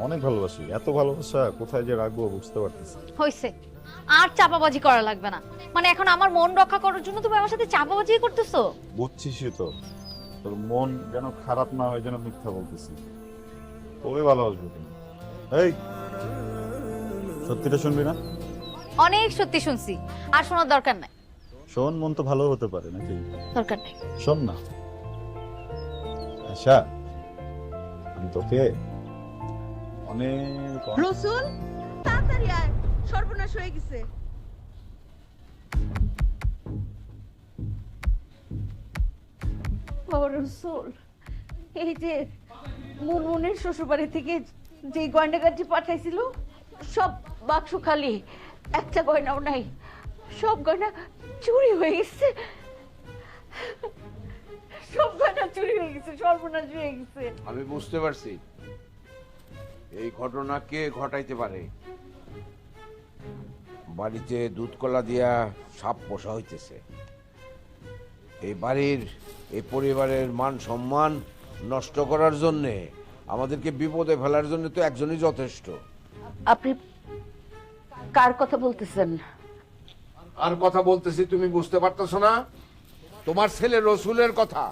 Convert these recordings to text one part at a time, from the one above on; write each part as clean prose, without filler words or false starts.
অনেক ভালোবাসি, এত ভালোবাসা কোথায় যে রাখবো বুঝতে পারতেছি। হইছে, আর চাপাবাজি করা লাগবে না। মানে এখন আমার মন রক্ষা করার জন্য তুমি আমার সাথে চাপাবাজি করতেছো? বুঝছিসই তো, তোর মন যেন খারাপ না হয় যেন মিথ্যা বলতেছি। তোরে ভালোবাসবো তুমি। এই, সত্যিটা শুনবি না? অনেক সত্যি শুনছি, আর শোনার দরকার নাই। শোন, মন তো ভালো হতে পারে নাকি? দরকার নাই। শোন না আচ্ছা, আমি তোকে অনেক রসুল, তাড়াতাড়ি আয়, সর্বনাশ হয়ে গেছে। রসুল, এই যে মুনমুনের শ্বশুরবাড়ি থেকে যে গয়নাগাটি পাঠাইছিল সব বাক্স খালি, একটা গয়নাও নাই। সব গয়না চুরি হয়ে গেছে, সব গয়না চুরি হয়ে গেছে, সর্বনাশ হয়ে গেছে। আমি বুঝতে পারছি এই ঘটনা কে ঘটাইতে পারে। বাড়িতে দুধ কলা দিয়া সাপ পোষা হইতেছে। এই বাড়ির, এই পরিবারের মান সম্মান নষ্ট করার জন্যে, আমাদেরকে বিপদে ফেলার জন্য তো একজনই যথেষ্ট। আপনি কার কথা বলতেছেন? আর কথা বলতেছি তুমি বুঝতে পারতেছো না? তোমার ছেলে রসুলের কথা।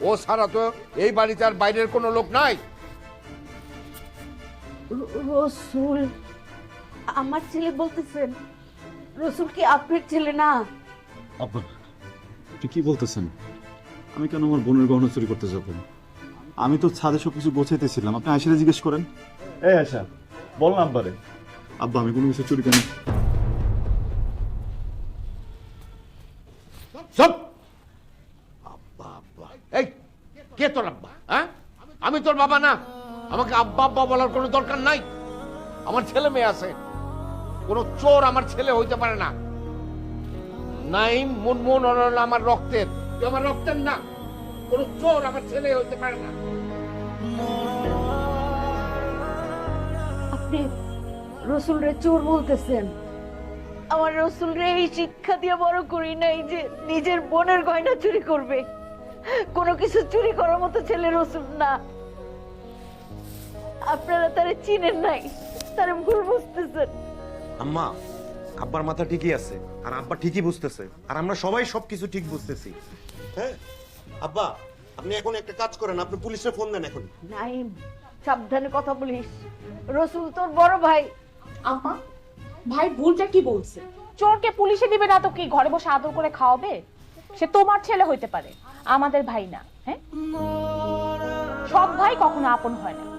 ও ছাড়া তো এই বাড়িতে আর বাইরের কোনো লোক নাই। রসুল, আমার ছেলে বলতেছেন? রসুল কি আপনার ছেলে না? আব্বা, আপনি কি বলতেছেন? আমি কেন আমার বোনের গহনা চুরি করতে যাবো? আমি তো ছাদে সবকিছু গোছাইতেছিলাম, আপনি আয়সারে জিজ্ঞেস করেন। এই আয়সা, বল না আব্বারে। আব্বা, আমি কোনো কিছু চুরি করি না। সব আব্বা আব্বা, এই কে তোর আব্বা? হ্যাঁ, আমি তোর বাবা না। আমাকে আব্বা আব্বা বলার কোনো দরকার নাই। আমার ছেলে মেয়ে আছে, কোনো চোর আমার ছেলে হইতে পারে না। নাইম, মুনমুন হলো আমার রক্তের, তুই আমার রক্তের না। কোনো চোর আমার ছেলে হইতে পারে না। আপনি রসুল রে চোর বলতেছেন? আমার রসুল রে এই শিক্ষা দিয়ে বড় করি নাই যে নিজের বোনের গয়না চুরি করবে। কোনো কিছু চুরি করার মতো ছেলে রসুল না। আপনারা তারে চিনেন নাই, তারে ভুল বুঝতেছেন। আম্মা, আব্বার মাথা ঠিকই আছে, আর আব্বা ঠিকই বুঝতেছে, আর আমরা সবাই সবকিছু ঠিক বুঝতেছি। হ্যাঁ আব্বা, আপনি এখন একটা কাজ করেন, আপনি পুলিশে ফোন দেন এখন। নাইম, সাবধানে কথা বলিস। রসুল তোর বড় ভাই। আম্মা, ভাই ভুলটা কি বলছে? চোরকে পুলিশে দিবে না তো কি ঘরে বসে আদর করে খাওয়াবে? সে তোমার ছেলে হইতে পারে, আমাদের ভাই না। হ্যাঁ, সব ভাই কখনো আপন হয় না।